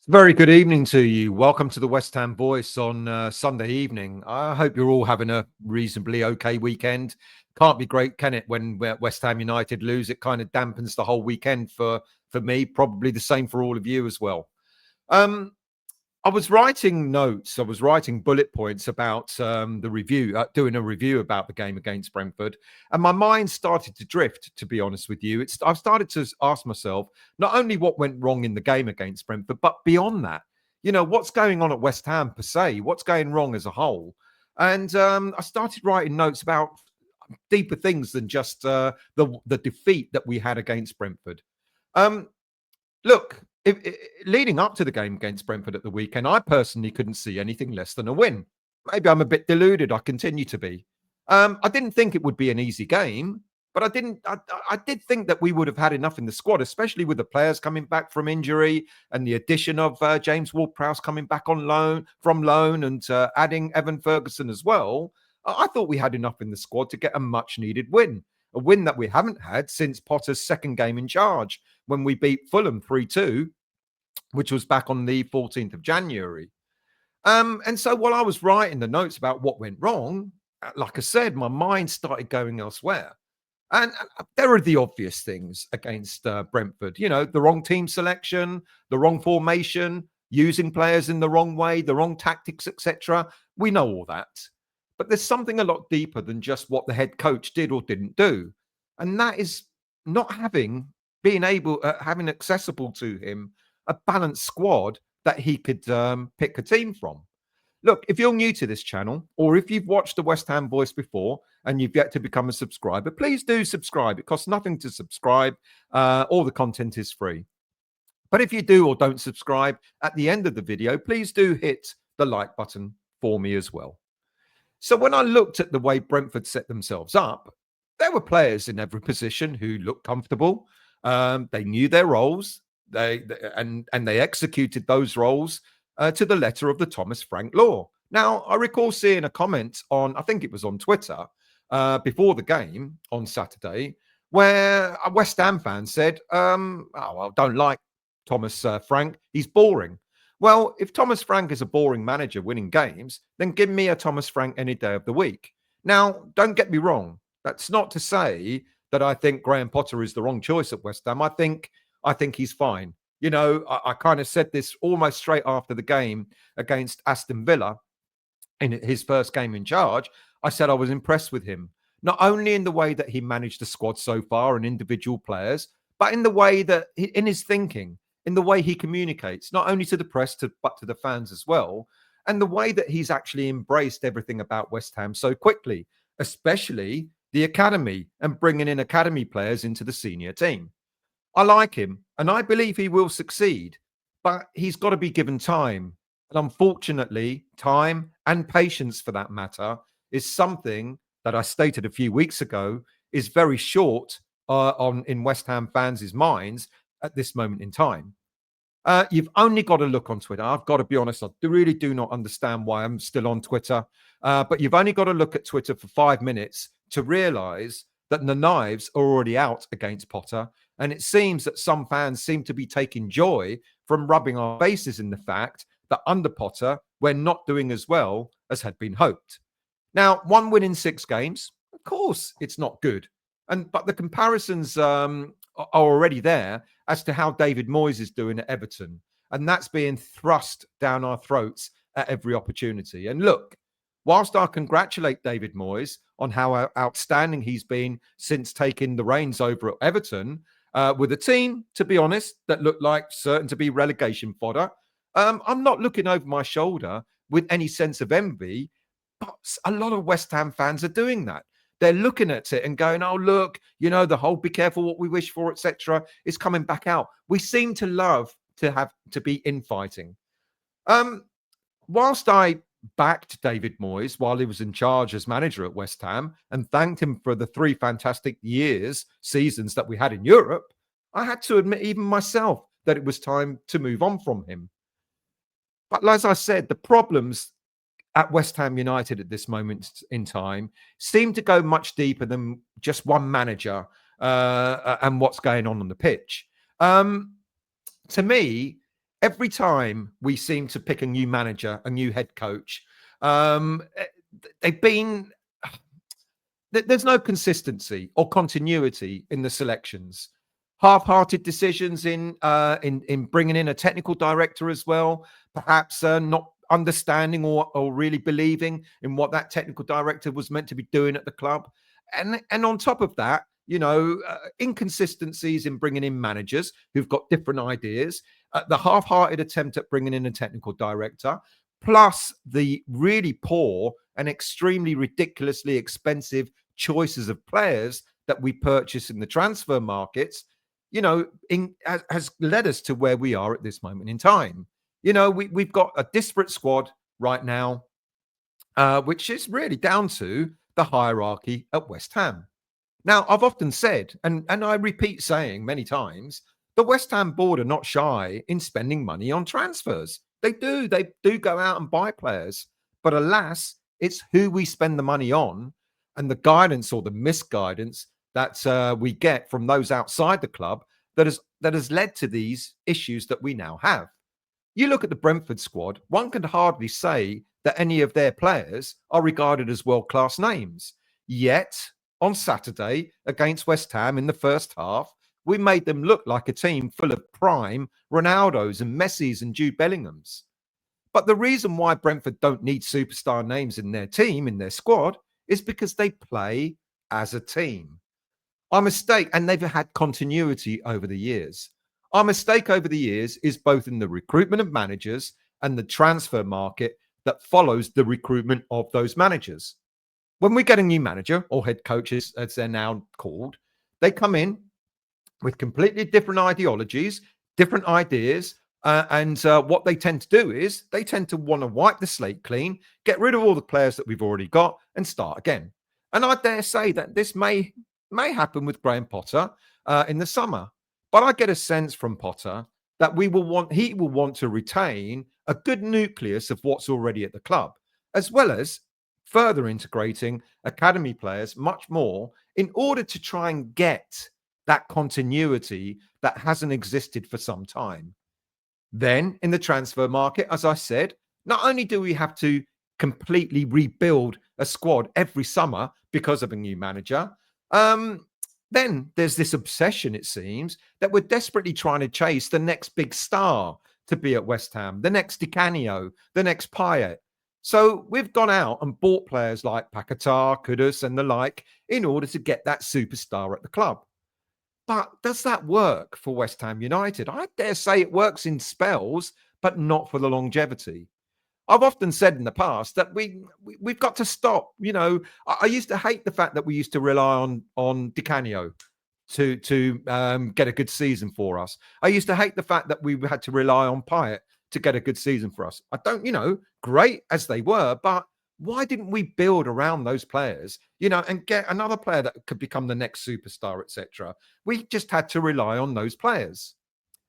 Very good evening to you. Welcome to the West Ham Voice on Sunday evening. I hope you're all having a reasonably okay weekend. Can't be great, can it? When West Ham United lose, it kind of dampens the whole weekend for me. Probably the same for all of you as well. Um, I was writing notes. I was writing bullet points about the review, doing a review about the game against Brentford, and my mind started to drift. To be honest with you, I've started to ask myself not only what went wrong in the game against Brentford, but beyond that, what's going on at West Ham per se, what's going wrong as a whole, and I started writing notes about deeper things than just the defeat that we had against Brentford. Um, Look, leading up to the game against Brentford at the weekend, I personally couldn't see anything less than a win. Maybe I'm a bit deluded. I continue to be. I didn't think it would be an easy game, but I didn't. I did think that we would have had enough in the squad, especially with the players coming back from injury and the addition of James Ward-Prowse coming back on loan, and adding Evan Ferguson as well. I thought we had enough in the squad to get a much-needed win. A win that we haven't had since Potter's second game in charge, when we beat Fulham 3-2, which was back on the 14th of January. And so while I was writing the notes about what went wrong, like I said, my mind started going elsewhere. And there are the obvious things against Brentford. The wrong team selection, the wrong formation, using players in the wrong way, the wrong tactics, etc. We know all that. But there's something a lot deeper than just what the head coach did or didn't do. And that is not having accessible to him a balanced squad that he could pick a team from. Look, if you're new to this channel, or if you've watched the West Ham Voice before and you've yet to become a subscriber, please do subscribe. It costs nothing to subscribe. All the content is free. But if you do or don't subscribe, at the end of the video, please do hit the like button for me as well. So when I looked at the way Brentford set themselves up, there were players in every position who looked comfortable. They knew their roles. They executed those roles to the letter of the Thomas Frank law. Now, I recall seeing a comment on, I think it was on Twitter, before the game on Saturday, where a West Ham fan said, I don't like Thomas Frank. He's boring. Well, if Thomas Frank is a boring manager winning games, then give me a Thomas Frank any day of the week. Now, don't get me wrong. That's not to say that I think Graham Potter is the wrong choice at West Ham. I think he's fine. I kind of said this almost straight after the game against Aston Villa in his first game in charge. I said I was impressed with him, not only in the way that he managed the squad so far and individual players, but in the way that in his thinking, in the way he communicates, not only to the press, but to the fans as well, and the way that he's actually embraced everything about West Ham so quickly, especially the academy and bringing in academy players into the senior team. I like him, and I believe he will succeed, but he's got to be given time. And unfortunately, time and patience, for that matter, is something that I stated a few weeks ago is very short in West Ham fans' minds at this moment in time. You've only got to look on Twitter. I've got to be honest, I really do not understand why I'm still on Twitter. But you've only got to look at Twitter for 5 minutes to realize that the knives are already out against Potter. And it seems that some fans seem to be taking joy from rubbing our faces in the fact that under Potter, we're not doing as well as had been hoped. Now, 1 win in 6 games, of course, it's not good. But the comparisons are already there as to how David Moyes is doing at Everton. And that's being thrust down our throats at every opportunity. And look, whilst I congratulate David Moyes on how outstanding he's been since taking the reins over at Everton, with a team, to be honest, that looked like certain to be relegation fodder, I'm not looking over my shoulder with any sense of envy, but a lot of West Ham fans are doing that. They're looking at it and going, oh, look, the whole be careful what we wish for, etc. is coming back out. We seem to love to be infighting. Whilst I backed David Moyes while he was in charge as manager at West Ham and thanked him for the 3 fantastic seasons that we had in Europe, I had to admit even myself that it was time to move on from him. But as I said, the problems at West Ham United at this moment in time seem to go much deeper than just one manager and what's going on the pitch. To me, every time we seem to pick a new manager, a new head coach, um, eh, they've been there's no consistency or continuity in the selections. Half-hearted decisions in bringing in a technical director as well, perhaps not understanding or really believing in what that technical director was meant to be doing at the club, and on top of that, inconsistencies in bringing in managers who've got different ideas, the half-hearted attempt at bringing in a technical director, plus the really poor and extremely ridiculously expensive choices of players that we purchase in the transfer markets, has led us to where we are at this moment in time. We've got a disparate squad right now, which is really down to the hierarchy at West Ham. Now, I've often said, and I repeat saying many times, the West Ham board are not shy in spending money on transfers. They do go out and buy players. But alas, it's who we spend the money on and the guidance or the misguidance that we get from those outside the club that has led to these issues that we now have. You look at the Brentford squad, one can hardly say that any of their players are regarded as world-class names. Yet, on Saturday against West Ham in the first half, we made them look like a team full of prime Ronaldos and Messis and Jude Bellinghams. But the reason why Brentford don't need superstar names in their team, in their squad, is because they play as a team. Our mistake, and they've had continuity over the years. Our mistake over the years is both in the recruitment of managers and the transfer market that follows the recruitment of those managers. When we get a new manager or head coaches, as they're now called, they come in with completely different ideologies, different ideas. And what they tend to do is they tend to want to wipe the slate clean, get rid of all the players that we've already got and start again. And I dare say that this may happen with Graham Potter in the summer. But I get a sense from Potter that he will want to retain a good nucleus of what's already at the club, as well as further integrating academy players much more in order to try and get that continuity that hasn't existed for some time. Then in the transfer market, as I said, not only do we have to completely rebuild a squad every summer because of a new manager, then there's this obsession, it seems, that we're desperately trying to chase the next big star to be at West Ham, the next Di Canio, the next Payet. So we've gone out and bought players like Paquetá, Kudus and the like in order to get that superstar at the club. But does that work for West Ham United? I dare say it works in spells, but not for the longevity. I've often said in the past that we've got to stop. I used to hate the fact that we used to rely on Di Canio to get a good season for us. I used to hate the fact that we had to rely on Payet to get a good season for us. I don't, great as they were, but why didn't we build around those players, and get another player that could become the next superstar, etc.? We just had to rely on those players.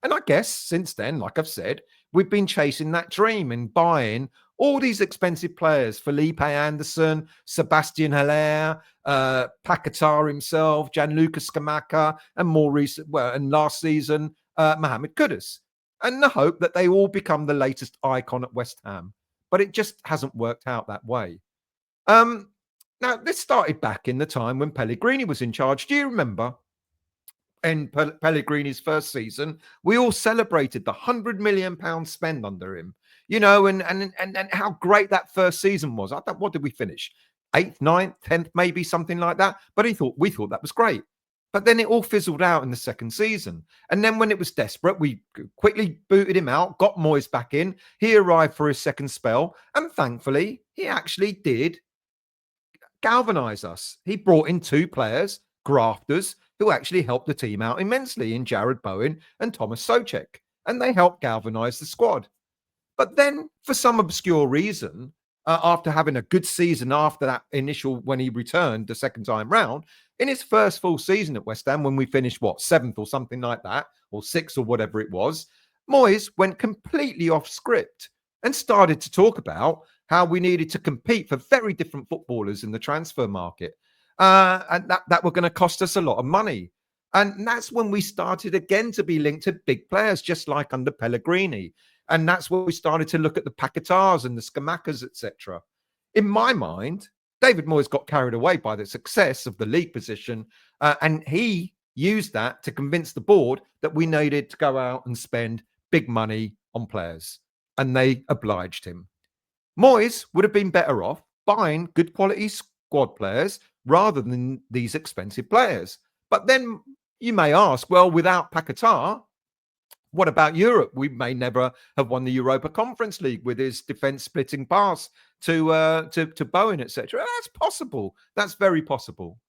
And I guess since then, like I've said, we've been chasing that dream and buying all these expensive players: Felipe Anderson, Sebastian Haller, Paquetá himself, Gianluca Scamacca, and more recent, and last season, Mohamed Kudus, and the hope that they all become the latest icon at West Ham. But it just hasn't worked out that way. Now, this started back in the time when Pellegrini was in charge. Do you remember? In Pellegrini's first season, we all celebrated the £100 million spend under him, and how great that first season was. I thought, what did we finish? 8th, 9th, 10th, maybe something like that. But we thought that was great. But then it all fizzled out in the second season. And then when it was desperate, we quickly booted him out, got Moyes back in. He arrived for his second spell. And thankfully, he actually did galvanize us. He brought in two players, grafters, who actually helped the team out immensely in Jared Bowen and Thomas Soucek. And they helped galvanize the squad. But then, for some obscure reason, after having a good season after that initial, when he returned the second time round, in his first full season at West Ham, when we finished, 7th or something like that, or 6th or whatever it was, Moyes went completely off script and started to talk about how we needed to compete for very different footballers in the transfer market, and that were going to cost us a lot of money. And that's when we started again to be linked to big players, just like under Pellegrini. And that's when we started to look at the Paquetars and the Scamacas, etc. In my mind, David Moyes got carried away by the success of the league position, and he used that to convince the board that we needed to go out and spend big money on players, and they obliged him. Moyes would have been better off buying good quality squad players rather than these expensive players. But then you may ask, well, without Paquetá, what about Europe? We may never have won the Europa Conference League with his defense splitting pass to Bowen, etc. That's possible. That's very possible.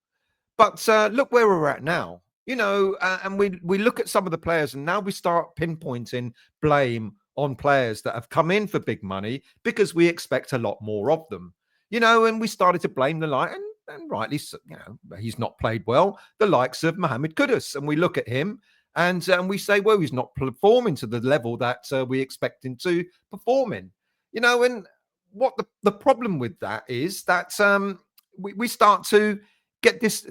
But look where we're at now. And we look at some of the players, and now we start pinpointing blame on players that have come in for big money because we expect a lot more of them. And we started to blame the and rightly, he's not played well, the likes of Mohamed Kudus, and we look at him and we say, well, he's not performing to the level that we expect him to perform in. And what the problem with that is that we start to get this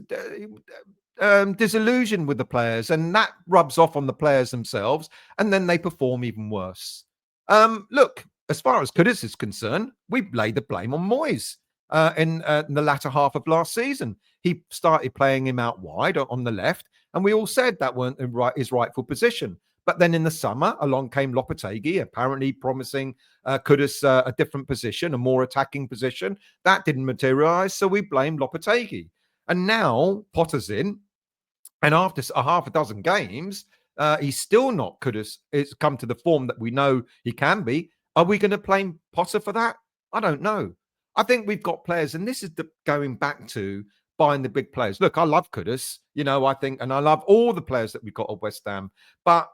disillusion with the players, and that rubs off on the players themselves, and then they perform even worse. Look, as far as Kudus is concerned, we laid the blame on Moyes in the latter half of last season. He started playing him out wide on the left, and we all said that weren't his rightful position. But then in the summer, along came Lopetegui, apparently promising Kudus a different position, a more attacking position. That didn't materialise, so we blamed Lopetegui. And now Potter's in, and after a half a dozen games, he's still not Kudus. It's come to the form that we know he can be. Are we going to blame Potter for that? I don't know. I think we've got players, and this is going back to buying the big players. Look, I love Kudus, I think, and I love all the players that we've got at West Ham, but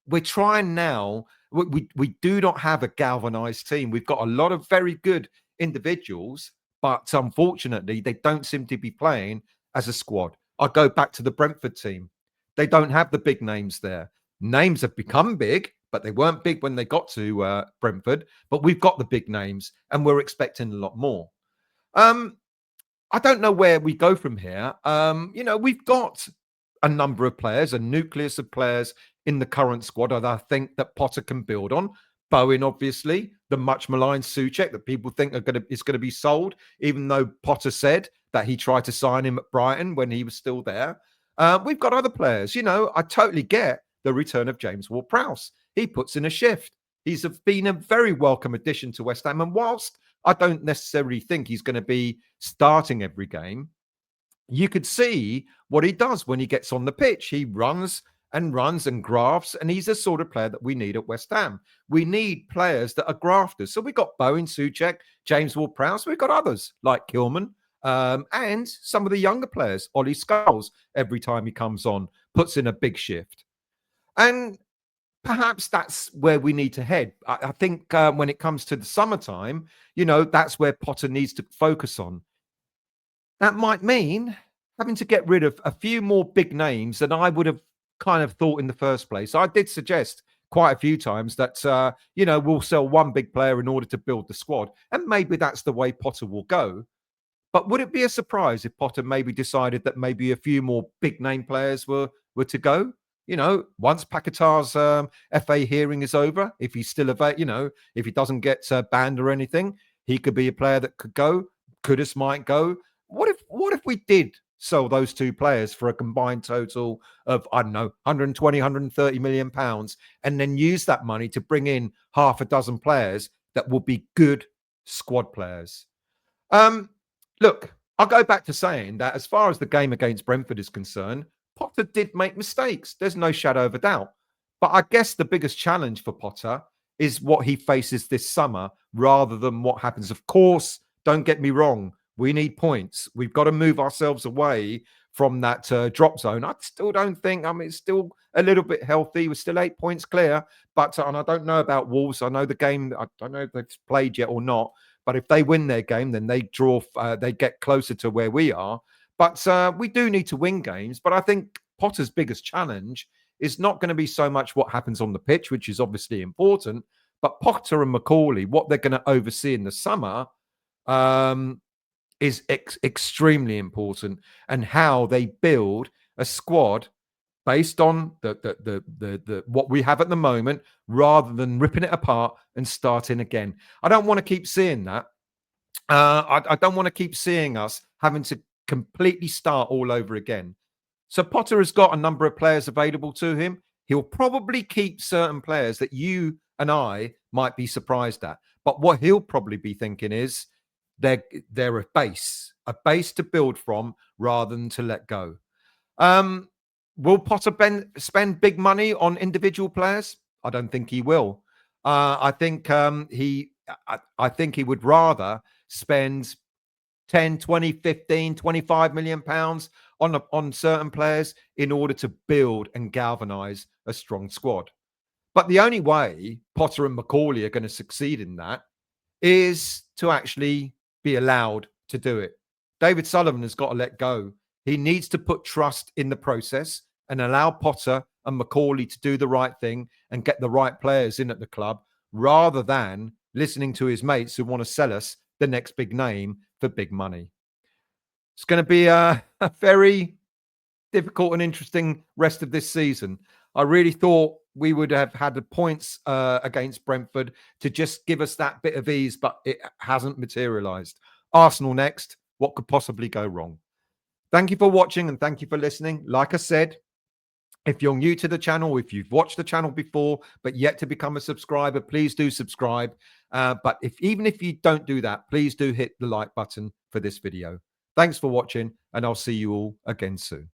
we're trying now. We do not have a galvanized team. We've got a lot of very good individuals, but unfortunately, they don't seem to be playing as a squad. I go back to the Brentford team. They don't have the big names there. Names have become big, but they weren't big when they got to Brentford. But we've got the big names, and we're expecting a lot more. I don't know where we go from here. We've got a number of players, a nucleus of players in the current squad that I think that Potter can build on. Bowen, obviously, the much maligned Souček that people think is going to be sold, even though Potter said that he tried to sign him at Brighton when he was still there. We've got other players. I totally get the return of James Ward-Prowse. He puts in a shift. He's been a very welcome addition to West Ham. And whilst I don't necessarily think he's going to be starting every game, you could see what he does when he gets on the pitch. He runs and grafts, and he's the sort of player that we need at West Ham. We need players that are grafters. So we've got Bowen, Souček, James Ward-Prowse. We've got others like Kilman, and some of the younger players. Ollie Scholes, every time he comes on, puts in a big shift. And perhaps that's where we need to head. I think when it comes to the summertime, that's where Potter needs to focus on. That might mean having to get rid of a few more big names than I would have kind of thought in the first place. I did suggest quite a few times that, we'll sell one big player in order to build the squad. And maybe that's the way Potter will go. But would it be a surprise if Potter maybe decided that maybe a few more big name players were to go? Once Paquetá's FA hearing is over, if he's still available, if he doesn't get banned or anything, he could be a player that could go. Kudus might go. What if we did sell those two players for a combined total of, I don't know, 120, 130 million pounds, and then use that money to bring in half a dozen players that will be good squad players? Look, I'll go back to saying that as far as the game against Brentford is concerned, Potter did make mistakes. There's no shadow of a doubt. But I guess the biggest challenge for Potter is what he faces this summer rather than what happens. Of course, don't get me wrong. We need points. We've got to move ourselves away from that drop zone. I still don't think, it's still a little bit healthy. We're still 8 points clear. But, and I don't know about Wolves. I know the game, I don't know if they've played yet or not. But if they win their game, then they get closer to where we are. But we do need to win games. But I think Potter's biggest challenge is not going to be so much what happens on the pitch, which is obviously important. But Potter and Macauley, what they're going to oversee in the summer is extremely important, and how they build a squad based on the what we have at the moment, rather than ripping it apart and starting again. I don't want to keep seeing that. I don't want to keep seeing us having to completely start all over again. So Potter has got a number of players available to him. He'll probably keep certain players that you and I might be surprised at. But what he'll probably be thinking is they're a base to build from rather than to let go. Um, will Potter spend big money on individual players? I don't think he will. I think I think he would rather spend 10, 20, 15, 25 million pounds on certain players in order to build and galvanize a strong squad. But the only way Potter and Macauley are going to succeed in that is to actually be allowed to do it. David Sullivan has got to let go. He needs to put trust in the process and allow Potter and Macauley to do the right thing and get the right players in at the club, rather than listening to his mates who want to sell us the next big name for big money. It's going to be a very difficult and interesting rest of this season. I really thought we would have had the points against Brentford to just give us that bit of ease, but it hasn't materialised. Arsenal next. What could possibly go wrong? Thank you for watching and thank you for listening. Like I said, if you're new to the channel, if you've watched the channel before but yet to become a subscriber, please do subscribe. But even if you don't do that, please do hit the like button for this video. Thanks for watching, and I'll see you all again soon.